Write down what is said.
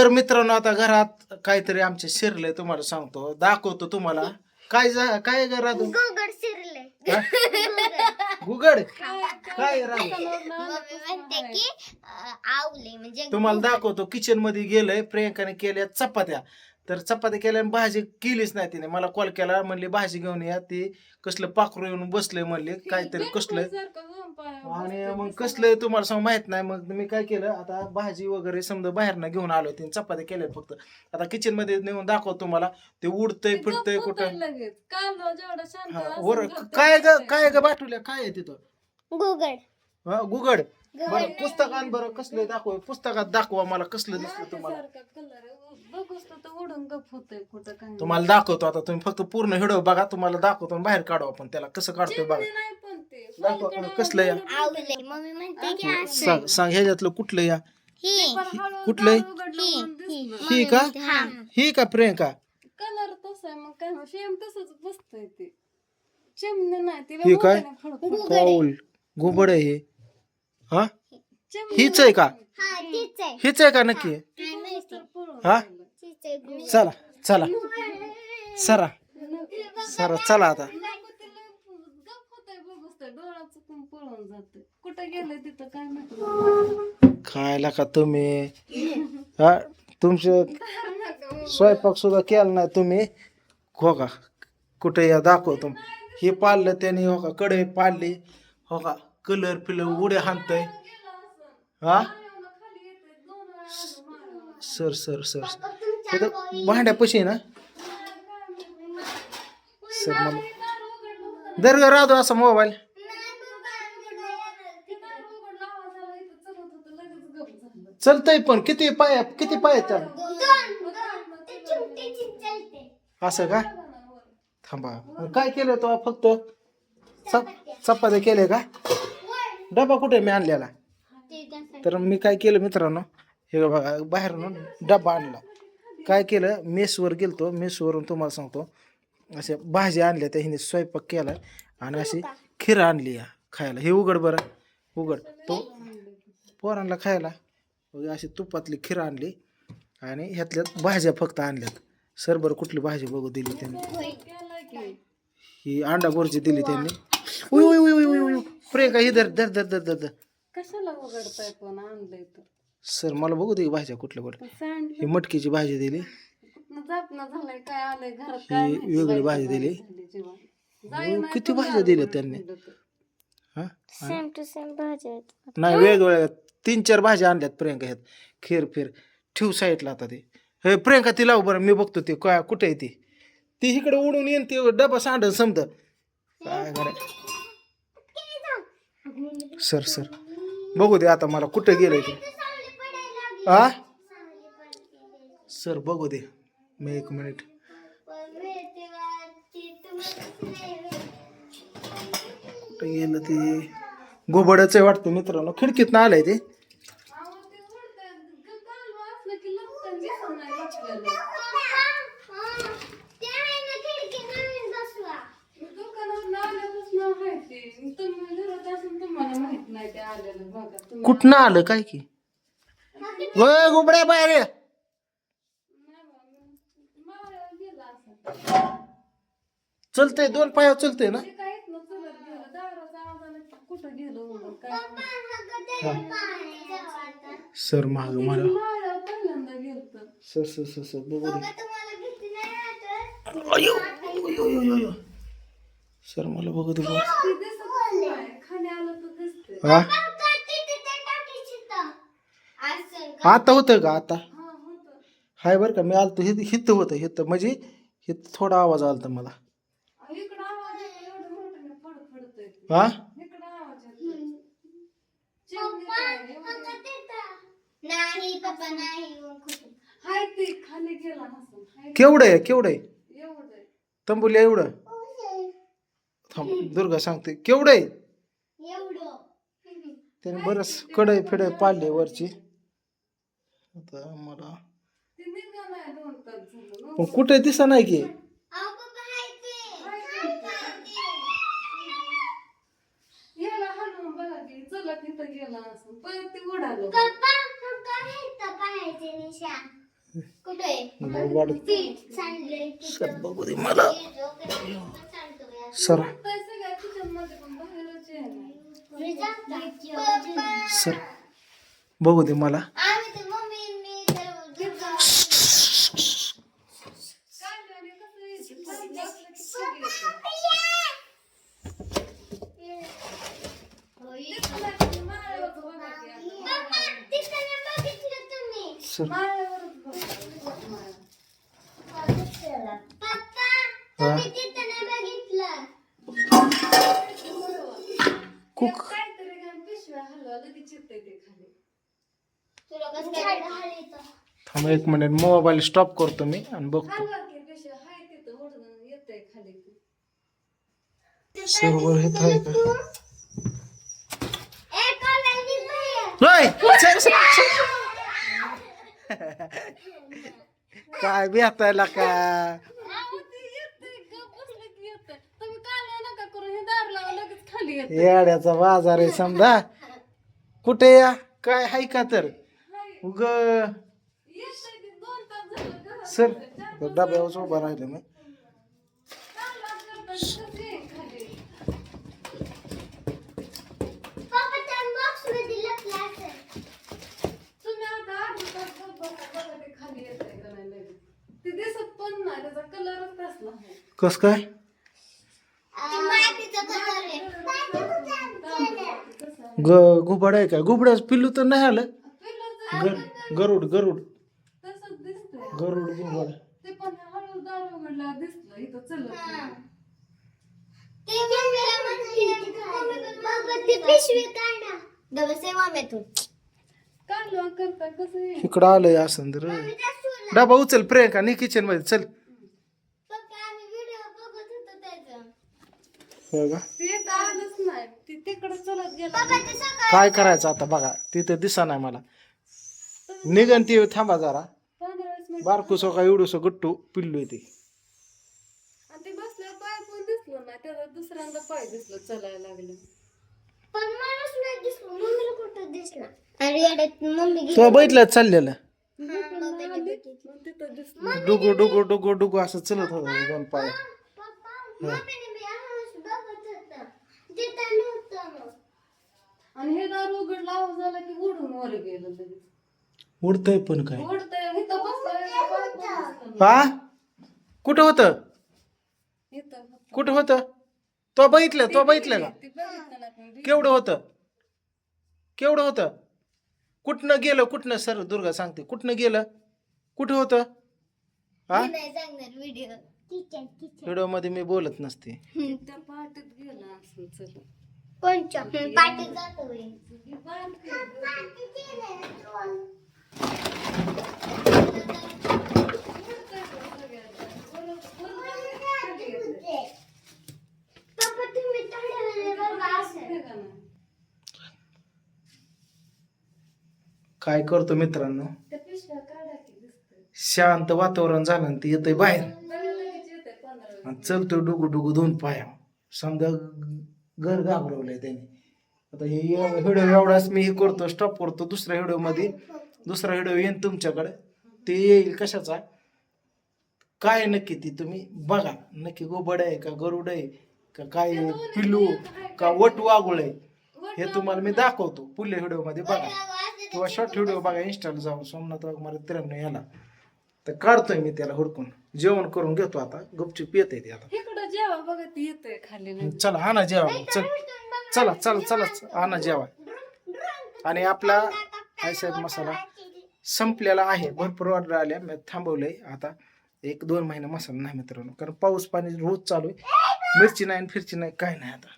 तर मित्रांनो आता घरात काहीतरी आमचे शिरलंय तुम्हाला सांगतो दाखवतो तुम्हाला काय राधू गोगड शिरले हा? गुगड काय राधू मम्मी म्हणते की आवले म्हणजे तुम्हाला दाखवतो किचन मध्ये गेलंय प्रियंकाने केल्या चपात्या तर चपात्या केल्या आणि भाजी केलीच नाही तिने मला कॉल केला म्हणली भाजी घेऊन या ती कसलं पाखरू येऊन बसलंय म्हणले काहीतरी कसलंय आणि मग कसलंय तुम्हाला सांग माहित नाही मग मी काय केलं आता भाजी वगैरे समजा बाहेरनं घेऊन आलो तिने चपात्या केल्या फक्त आता किचन मध्ये नेऊन दाखवतो तुम्हाला ते उडतंय फिरतंय कुठं हा, वर काय ग बाटुल्या काय आहे तिथं गोगड हा गुगड बरं पुस्तक आण बरं कसलं दाखव पुस्तकात दाखवा मला कसलं दिसलं तुम्हाला तुम्हाला दाखवतो आता तुम्ही फक्त पूर्ण व्हिडिओ बघा तुम्हाला दाखवतो आणि बाहेर काढू आपण त्याला कसं काढतोय बघा दाखव कसलं या आवले मम्मी म्हणते की सांग सांग ह्याच्यातलं कुठलं या ही कुठलंय ही का हा ही का प्रियंका कलर तसा आहे मग काय सेम तसंच बसतंय ते चिमणी नाही तिला ही काय फडफड पाऊल गुबड आहे हे हा हीच आहे का हा तीच आहे हीच आहे का नक्की काय माहिती हा तीच आहे गोगड. चला चला सरा सरा चला आता गप होतंय बघतोय डोळा चुकून पळून जातोय कुठं गेलंय तिथं काय माहिती खायला का तुम्ही हा तुमचं स्वयंपाक सुद्धा केला नाही तुम्ही हो का कुठे या दाखवतो हे पाळलं त्याने हो का कढई पाळली हो का कलर फिलर उड्या हाणतय हा सर सर सर इथं भांड्यापाशी आहे ना सर मला दर ग राहतो असा मोबाईल चलतय पण किती पाय त्याला असं का थांबा मग काय केलं तो फक्त चपात्या केले का डबा कुठे मी आणलेला तर मी काय केलं मित्रांनो हे बघा बाहेरून डबा आणला काय केलं मेसवर गेलतो मेसवरून तुम्हाला सांगतो अशा भाज्या आणल्या त्या हिने स्वयंपाक केला आणि अशी खीर आणली या खायला हे उघड बरं उघड तो पोरांना खायला अशी तुपातली खीर आणली आणि ह्यातल्यात भाज्या फक्त आणल्यात सर बरं कुठली भाजी बघू दिली त्यांनी ही अंडा बुर्जी दिली त्यांनी उय उय उय उय उय उय प्रियंका ही धर धर धर धर धर धर कशाला उघडताय पण आणलंय तर सर मला बघू दे भाज्या कुठल्या कुठल्या सँडविच ही मटकीची भाजी दिली जापना झालंय काय आलंय घरात काय ही माहिती वेगळी बायको भाजी दिली झाली जेव्हा. किती भाज्या दिल्या त्यांनी हा सेम टू सेम भाज्या आहेत नाही वेगवेगळ्या 3-4 भाज्या आणल्यात प्रियंका ह्यात खीर फिर ठेव साईडला आता ते हे प्रियंका ती लाव बरं मी बघतो ते काय कुठे आहे ती इकडे उडून येईन ते डबा सांड समज काय करायचं सर सर बघू दे आता मला कुठे गेलंय ते आ सर बघू दे मी 1 मिनिट कुठे गेलं ते गोबडच आहे वाटतं मित्रांनो खिडकीत आलंय ते अहो, ते उडतंय. कालवा असलं की लपतंय, दिसत नाही लपलेलं. दुकानात आल्यापासून आहे ते. तुम्ही घरात असून तुम्हाला माहित नाही ते आलेलं बघा. तुम्ही कुठनं आलं काय की होय गोबड्या बाहेर ये. मला गेला असं. चलतंय 2 पायावर चलतंय ना ते काहीच न चलत गेलं. दाराचा आवाज आला की कुठं गेलं उडून काय माहित. सर माग मला माळ्यावर पहिल्यांदा गेलतं. सर सर सर सर बघू दे अयो, अयो, अयो, अयो. सर मला बघू दे बघ. ते दिसतच नाही. खाली आलं तर दिसतंय. हा आता होतं का आता हा होतं. हाय बरं का मी आलतो हित होतं हित म्हणजे हित थोडा आवाज आलता मला इकडं आवाज येतो एवढं मोठ्याने फडफडतंय. हा इकडं आवाज येतोय. चिमणी काय एवढं- नाही पप्पा नाही हाय ते खाली गेला नसून. हाय केवढं आहे एवढं आहे. तंबुल्या एवढं थांब दुर्गा सांगते केवढं आहे एवढं त्याने बरंच कढई फिडई पाडले वरची आता मला ते निघा नाही 2 तास झालं. पण कुठे दिसा नाही की याला हलवून बघा की चला तिथं गेला असं परत ते उडालं. पप्पा फक्त हेच पाहायचे निशा कुठे घुबड पीठ सांडले सर बघू दे मला सर काय सगळ्या किचन मध्ये पण बाहेरच आहे ना. सर बघू दे मला आम्ही तर मम्मी मी तर काढल्याने कसं यायचं? खाली असलं की सगळं येतं. माळ्यावरच बघा की आता. पप्पा तिथं बघितलं तुम्ही सर माळ्यावरच बघा. पप्पा तुम्ही तिथं बघितलं कुक काहीतरी घाण पिशव्या हलवा लगेच येतंय ते खाली. तुला कसं काय हालीचं थांब 1 मिनिट मोबाईल स्टॉप करतो मी आणि बघतो हलवा की पिशव्या हाय तिथं ओढून येतंय खाली की. सर्वर हे आहे का एक ऑलरेडी बाहेर होय सर, सर, सर. काय बेतायला का अहो, ते येतंय, गप्प बसलं की येतंय. तुम्ही कालवा नका करू, हे दार लावा लगेच खाली येतंय. येड्याचा बाजार आहे समजा कुठे या काय हाय का तर उग येतंय ते 2 तास झालं घरात. सर डब्यावर उभा राहिलो मी कालवा करता कसं येईल खाली? पप्पा त्या बॉक्स मध्ये लपला असेल तुम्ही आता अर्धा तास गप्प बसा, बघा ते खाली येतंय का नाही लगेच. ते दिसत पण नाही, त्याचा कलरच कसला आहे. कस काय ते मातीचा कलर आहे घुबड आहे का घुबड्याच पिल्लू तर नाही आलं पिल्लूचं गरुड गरुड तसंच दिसतंय. गरुड घुबड ते पण हळू दार उघडला दिसलं इथं चलत नाही. ते मम्मीला म्हणते बाबा ती पिशवी काढा दबसे मामेतून कालवा करता कसं येईल? इकडं आलंय असं तर डबा उचल प्रियंका नी किचन मध्ये चल पप्पा आम्ही व्हिडिओ बघत होतो त्याचा हो का ते तर आलंच नाही, ते तिकडं चलत गेलं. पप्पा ते सकाळ काय करायचं आता बघा तिथं दिसा नाही मला निघन ती थांबा जरा 15-20 मिनिट बारकूसो का एवढूसो गुट्टू पिल्लू येते आणि ते बसल्यावर पाय पण दिसलं नाही, त्याचा दुसऱ्यांदा पाय दिसलं चलायला लागलं. पण माणूस नाही दिसलो मम्मीला कुठं दिसला अरे येड्यात मम्मी गेली तो बघितलं चाललेलं मग तिथं दिसलं. डुगू डुगू डुगू डुगू असं चलत होतं 2 पाय पप्पा मम्मीने मी आवाज बघत होता तिथं नव्हतं मग आणि हे दार उघडला आवाज झाला की उडून वर गेलं लगेच. उडतंय पण काय उडतंय इथं बसलं पाय पण दिसलं नाही. हा कुठं होतं इथं होतं. कुठं होतं तो बघितलं का ते बघितलं ना पण. केवढं होतं केवढं होतं कुठनं गेलं कुठनं सर दुर्गा सांगते कुठनं गेलं कुठं होतं हा मी नाही सांगणार व्हिडिओ किचन किचन व्हिडिओ मध्ये मी बोलत नसते त्या पाटीत गेला असं चल. कोणच्या पाटीत जातो ही बारकी आहे. पप्पा तुम्ही थोड्या वेळ बघा असं हे का नाही? काय करतो मित्रांनो त्या पिशव्या काढा की दिसतंय. शांत वातावरण झालं आणि ते येतंय बाहेर लगेच येतंय 15-20. आणि चलतोय डुगू डुगू 2 पाया समजा घर घाबरवलंय त्याने आता हे व्हिडिओ एवढाच मी हे करतो स्टॉप करतो दुसऱ्या व्हिडिओ मध्ये दुसरा व्हिडिओ येईन तुमच्याकडे ते येईल कशाचा काय नक्की ती तुम्ही बघा नक्की गोबड आहे का गरुड आहे का काय पिल्लू का वट वागुळ आहे हे तुम्हाला मी दाखवतो पुढल्या व्हिडिओ मध्ये बघा किंवा शॉर्ट व्हिडिओ बघा इंस्टाला जाऊन सोमनाथ वाघमारे 93 याला तर काढतोय मी त्याला हुडकून जेवण करून घेतो आता गुपचूप येते ते आता इकडं जेव्हा बघा ती येतंय खाली नाही. चला आणा जेवा मग चल चला चला चला आणा जेवा आणि आपला आयसाहेब मसाला संपलेला आहे भरपूर ऑर्डर आल्या मी थांबवलंय आता 1-2 महिने मसाला नाही मित्रांनो कारण पाऊस पाणी रोज चालू आहे मिरची नाही फिरची नाही काय नाही आता